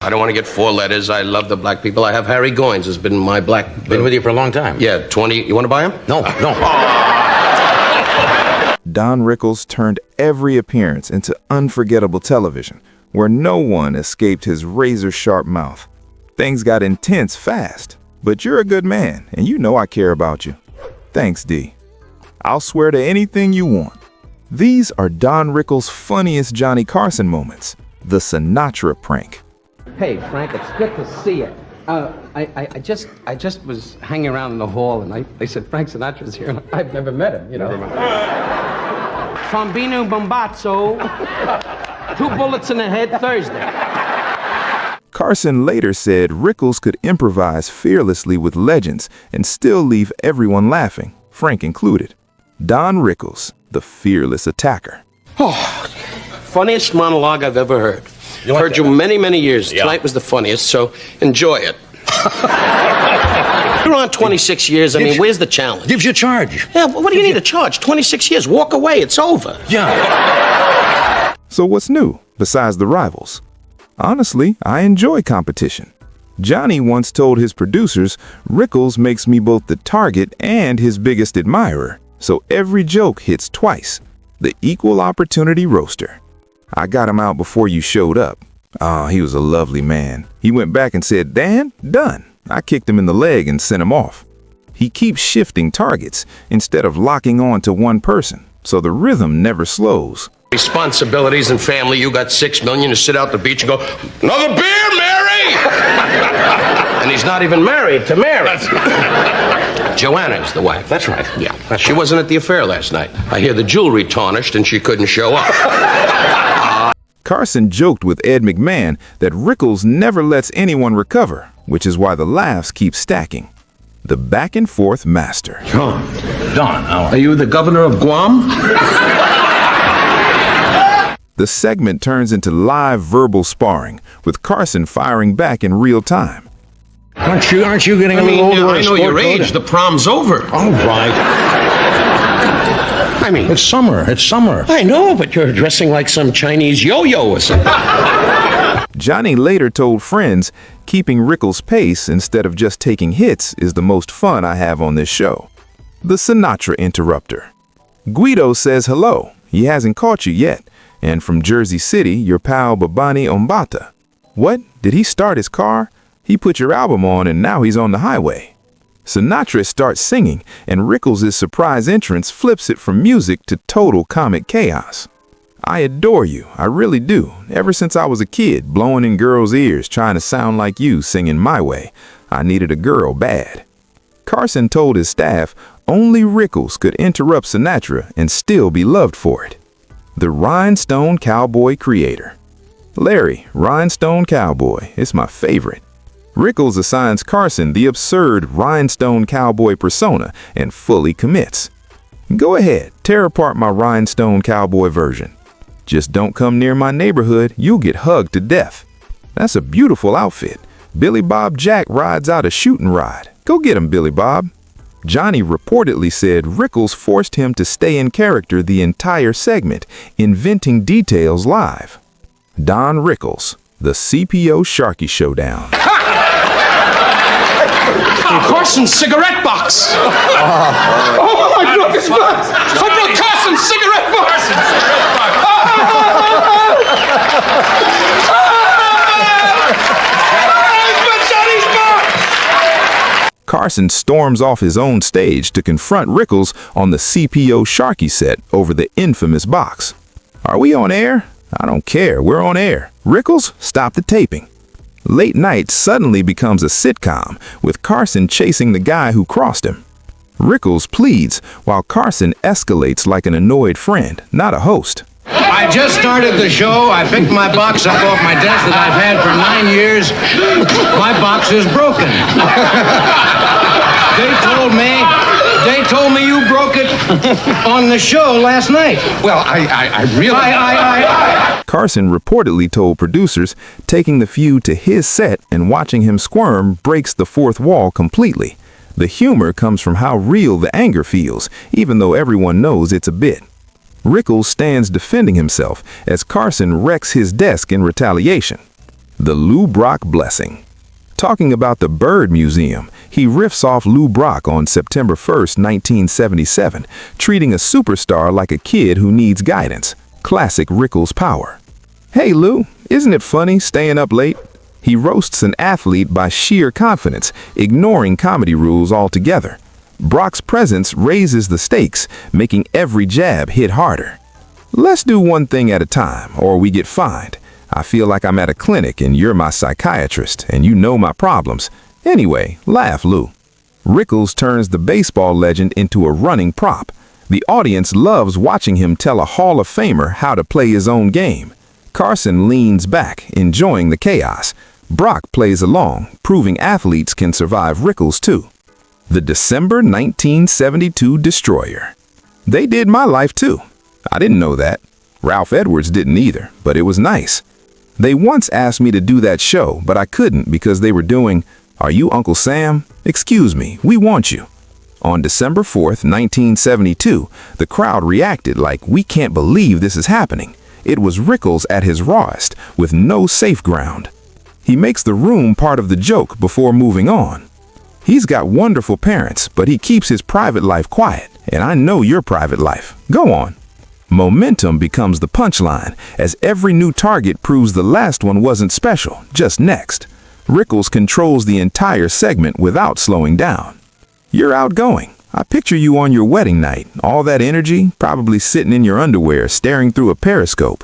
I don't want to get 4 letters. I love the black people. I have Harry Goins has been my black... Been with you for a long time. Yeah, 20... You want to buy him? No. Don Rickles turned every appearance into unforgettable television, where no one escaped his razor-sharp mouth. Things got intense fast, but you're a good man, and you know I care about you. Thanks, D. I'll swear to anything you want. These are Don Rickles' funniest Johnny Carson moments, the Sinatra prank. Hey, Frank, it's good to see you. I just was hanging around in the hall, and they said Frank Sinatra's here, and I've never met him, you know. Trombino Bombazzo, 2 bullets in the head Thursday. Carson later said Rickles could improvise fearlessly with legends and still leave everyone laughing, Frank included. Don Rickles, the fearless attacker. Oh, funniest monologue I've ever heard. I've heard you many, many years. Yeah. Tonight was the funniest, so enjoy it. You're on 26 years. I mean, where's the challenge? Gives you a charge. Yeah, what do you need a charge? 26 years. Walk away. It's over. Yeah. So what's new, besides the rivals? Honestly, I enjoy competition. Johnny once told his producers, Rickles makes me both the target and his biggest admirer, so every joke hits twice. The equal opportunity roaster. I got him out before you showed up. Oh, he was a lovely man. He went back and said, Dan, done. I kicked him in the leg and sent him off. He keeps shifting targets instead of locking on to one person, so the rhythm never slows. Responsibilities and family. You got $6 million to sit out the beach and go, another beer, Mary! And he's not even married to Mary. Joanna's the wife. That's right. Yeah. She wasn't at the affair last night. I hear the jewelry tarnished and she couldn't show up. Carson joked with Ed McMahon that Rickles never lets anyone recover, which is why the laughs keep stacking. The back and forth master. Don, Are you the governor of Guam? The segment turns into live verbal sparring, with Carson firing back in real time. aren't you getting a I little mean, older? I know your age. The prom's over. All right. I mean, It's summer. I know, but you're dressing like some Chinese yo-yo or something. Johnny later told friends, keeping Rickles' pace instead of just taking hits is the most fun I have on this show. The Sinatra interrupter. Guido says hello. He hasn't caught you yet. And from Jersey City, your pal Babani Ombata. What? Did he start his car? He put your album on and now he's on the highway. Sinatra starts singing, and Rickles' surprise entrance flips it from music to total comic chaos. I adore you, I really do. Ever since I was a kid, blowing in girls' ears, trying to sound like you, singing my way. I needed a girl bad. Carson told his staff only Rickles could interrupt Sinatra and still be loved for it. The Rhinestone Cowboy creator. Larry, Rhinestone Cowboy, is my favorite. Rickles assigns Carson the absurd Rhinestone Cowboy persona and fully commits. Go ahead, tear apart my Rhinestone Cowboy version. Just don't come near my neighborhood, you'll get hugged to death. That's a beautiful outfit. Billy Bob Jack rides out a shooting ride. Go get him, Billy Bob. Johnny reportedly said Rickles forced him to stay in character the entire segment, inventing details live. Don Rickles, the CPO Sharky Showdown. Carson's cigarette box. Oh, I broke his box. I broke Carson's cigarette box. Carson storms off his own stage to confront Rickles on the CPO Sharky set over the infamous box. Are we on air? I don't care, we're on air. Rickles, stop the taping. Late Night suddenly becomes a sitcom, with Carson chasing the guy who crossed him. Rickles pleads, while Carson escalates like an annoyed friend, not a host. I just started the show. I picked my box up off my desk that I've had for 9 years. My box is broken. They told me you broke it on the show last night. Well, I really... Carson reportedly told producers taking the feud to his set and watching him squirm breaks the fourth wall completely. The humor comes from how real the anger feels, even though everyone knows it's a bit. Rickles stands defending himself as Carson wrecks his desk in retaliation. The Lou Brock Blessing. Talking about the Bird Museum, he riffs off Lou Brock on September 1st, 1977, treating a superstar like a kid who needs guidance. Classic Rickles power. Hey Lou, isn't it funny staying up late? He roasts an athlete by sheer confidence, ignoring comedy rules altogether. Brock's presence raises the stakes, making every jab hit harder. Let's do one thing at a time, or we get fined. I feel like I'm at a clinic and you're my psychiatrist, and you know my problems. Anyway, laugh, Lou. Rickles turns the baseball legend into a running prop. The audience loves watching him tell a Hall of Famer how to play his own game. Carson leans back, enjoying the chaos. Brock plays along, proving athletes can survive Rickles too. The December 1972 Destroyer. They did my life too. I didn't know that. Ralph Edwards didn't either, but it was nice. They once asked me to do that show, but I couldn't because they were doing, "Are you Uncle Sam? Excuse me, we want you." On December 4th, 1972, the crowd reacted like, "We can't believe this is happening." It was Rickles at his rawest, with no safe ground. He makes the room part of the joke before moving on. He's got wonderful parents, but he keeps his private life quiet, and I know your private life. Go on. Momentum becomes the punchline, as every new target proves the last one wasn't special, just next. Rickles controls the entire segment without slowing down. You're outgoing. I picture you on your wedding night, all that energy, probably sitting in your underwear, staring through a periscope.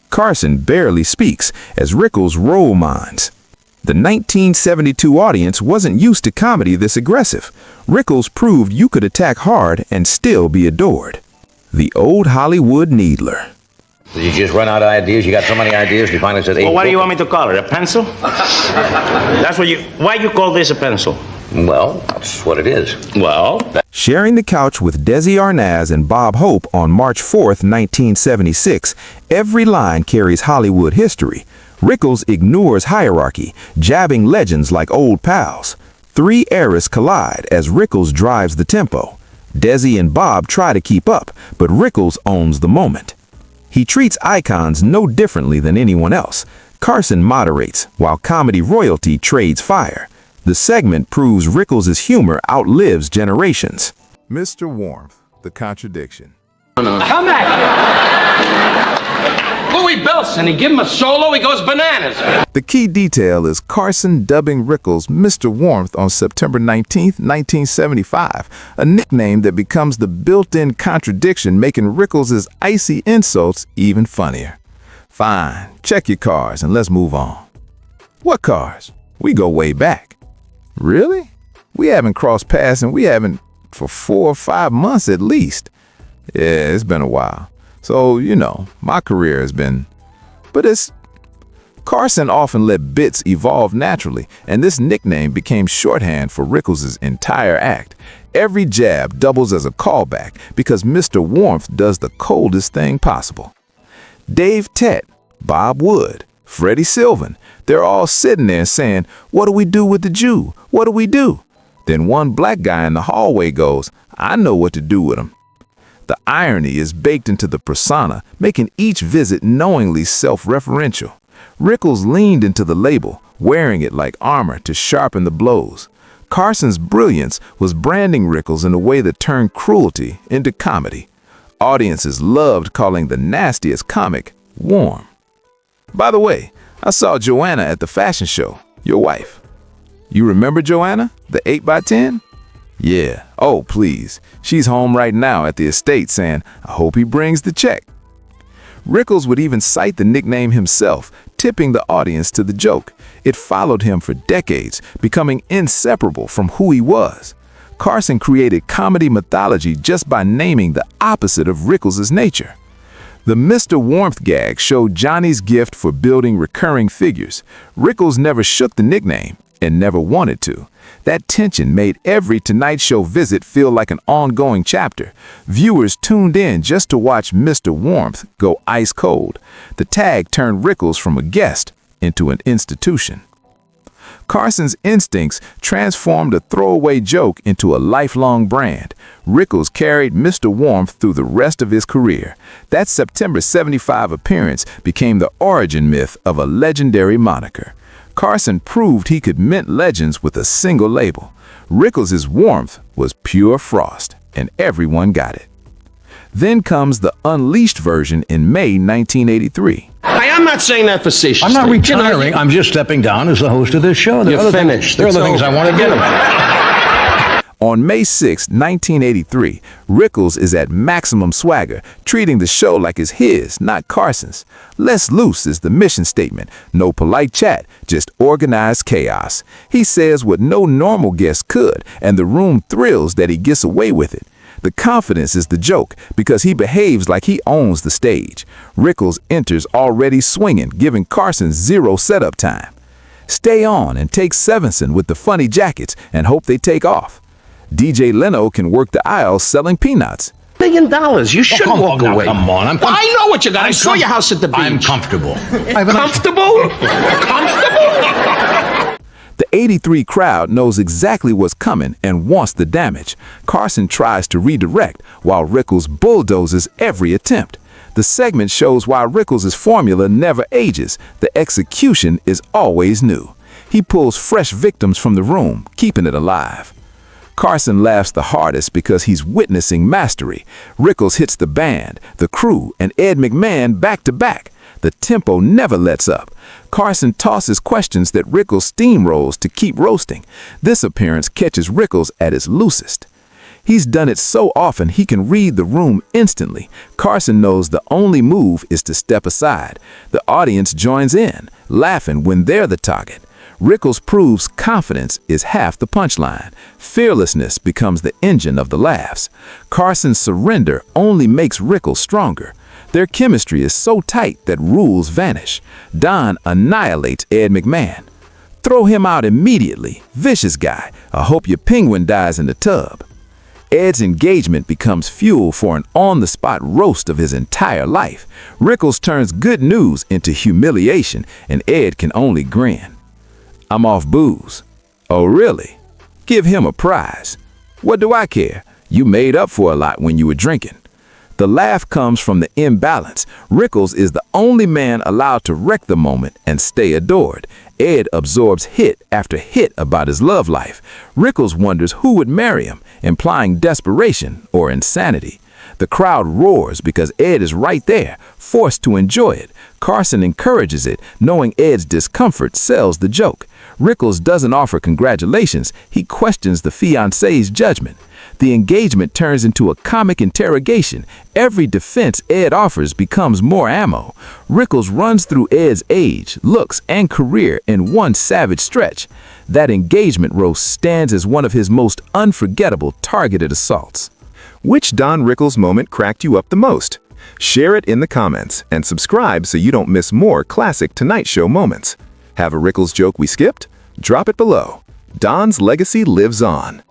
Carson barely speaks as Rickles role minds. The 1972 audience wasn't used to comedy this aggressive. Rickles proved you could attack hard and still be adored. The Old Hollywood Needler. Did you just run out of ideas? You got so many ideas, you finally said, "Hey, Well, what do you want me to call it? A pencil? That's what you... Why you call this a pencil? Well, that's what it is. Well... Sharing the couch with Desi Arnaz and Bob Hope on March 4th, 1976, every line carries Hollywood history. Rickles ignores hierarchy, jabbing legends like old pals. Three eras collide as Rickles drives the tempo. Desi and Bob try to keep up, but Rickles owns the moment. He treats icons no differently than anyone else. Carson moderates, while comedy royalty trades fire. The segment proves Rickles' humor outlives generations. Mr. Warmth, the contradiction. Come at you. Louis Billson, he give him a solo, he goes bananas. The key detail is Carson dubbing Rickles Mr. Warmth on September 19th, 1975, a nickname that becomes the built-in contradiction, making Rickles' icy insults even funnier. Fine, check your cars and let's move on. What cars? We go way back. Really? We haven't crossed paths and we haven't for 4 or 5 months at least. Yeah, it's been a while. So, you know, my career has been... But Carson often let bits evolve naturally, and this nickname became shorthand for Rickles' entire act. Every jab doubles as a callback because Mr. Warmth does the coldest thing possible. Dave Tett, Bob Wood, Freddie Sylvan, they're all sitting there saying, "What do we do with the Jew? What do we do?" Then one black guy in the hallway goes, "I know what to do with him." The irony is baked into the persona, making each visit knowingly self-referential. Rickles leaned into the label, wearing it like armor to sharpen the blows. Carson's brilliance was branding Rickles in a way that turned cruelty into comedy. Audiences loved calling the nastiest comic warm. By the way, I saw Joanna at the fashion show, your wife. You remember Joanna, the 8x10? Yeah, oh please, she's home right now at the estate saying, "I hope he brings the check." Rickles would even cite the nickname himself, tipping the audience to the joke. It followed him for decades, becoming inseparable from who he was. Carson created comedy mythology just by naming the opposite of Rickles' nature. The Mr. Warmth gag showed Johnny's gift for building recurring figures. Rickles never shook the nickname and never wanted to. That tension made every Tonight Show visit feel like an ongoing chapter. Viewers tuned in just to watch Mr. Warmth go ice cold. The tag turned Rickles from a guest into an institution. Carson's instincts transformed a throwaway joke into a lifelong brand. Rickles carried Mr. Warmth through the rest of his career. That September 75 appearance became the origin myth of a legendary moniker. Carson proved he could mint legends with a single label. Rickles' warmth was pure frost, and everyone got it. Then comes the unleashed version in May 1983. Hey, I'm not saying that facetiously. I'm not You know, retiring. I'm just stepping down as the host of this show. You're finished. There are It's other things I over. want to get about. On May 6, 1983, Rickles is at maximum swagger, treating the show like it's his, not Carson's. Less loose is the mission statement. No polite chat, just organized chaos. He says what no normal guest could, and the room thrills that he gets away with it. The confidence is the joke because he behaves like he owns the stage. Rickles enters already swinging, giving Carson zero setup time. Stay on and take Sevenson with the funny jackets and hope they take off. DJ Leno can work the aisles selling peanuts. $1 million. You should walk now, away. come on. I know what you got. I saw your house at the beach. I'm comfortable. Comfortable? Comfortable? The 83 crowd knows exactly what's coming and wants the damage. Carson tries to redirect while Rickles bulldozes every attempt. The segment shows why Rickles' formula never ages. The execution is always new. He pulls fresh victims from the room, keeping it alive. Carson laughs the hardest because he's witnessing mastery. Rickles hits the band, the crew, and Ed McMahon back to back. The tempo never lets up. Carson tosses questions that Rickles steamrolls to keep roasting. This appearance catches Rickles at his loosest. He's done it so often he can read the room instantly. Carson knows the only move is to step aside. The audience joins in, laughing when they're the target. Rickles proves confidence is half the punchline. Fearlessness becomes the engine of the laughs. Carson's surrender only makes Rickles stronger. Their chemistry is so tight that rules vanish. Don annihilates Ed McMahon. Throw him out immediately. Vicious guy. I hope your penguin dies in the tub. Ed's engagement becomes fuel for an on-the-spot roast of his entire life. Rickles turns good news into humiliation, and Ed can only grin. I'm off booze. Oh, really? Give him a prize. What do I care? You made up for a lot when you were drinking. The laugh comes from the imbalance. Rickles is the only man allowed to wreck the moment and stay adored. Ed absorbs hit after hit about his love life. Rickles wonders who would marry him, implying desperation or insanity. The crowd roars because Ed is right there, forced to enjoy it. Carson encourages it, knowing Ed's discomfort sells the joke. Rickles doesn't offer congratulations, he questions the fiancé's judgment. The engagement turns into a comic interrogation. Every defense Ed offers becomes more ammo. Rickles runs through Ed's age, looks, and career in one savage stretch. That engagement roast stands as one of his most unforgettable targeted assaults. Which Don Rickles moment cracked you up the most? Share it in the comments and subscribe so you don't miss more classic Tonight Show moments. Have a Rickles joke we skipped? Drop it below. Don's legacy lives on.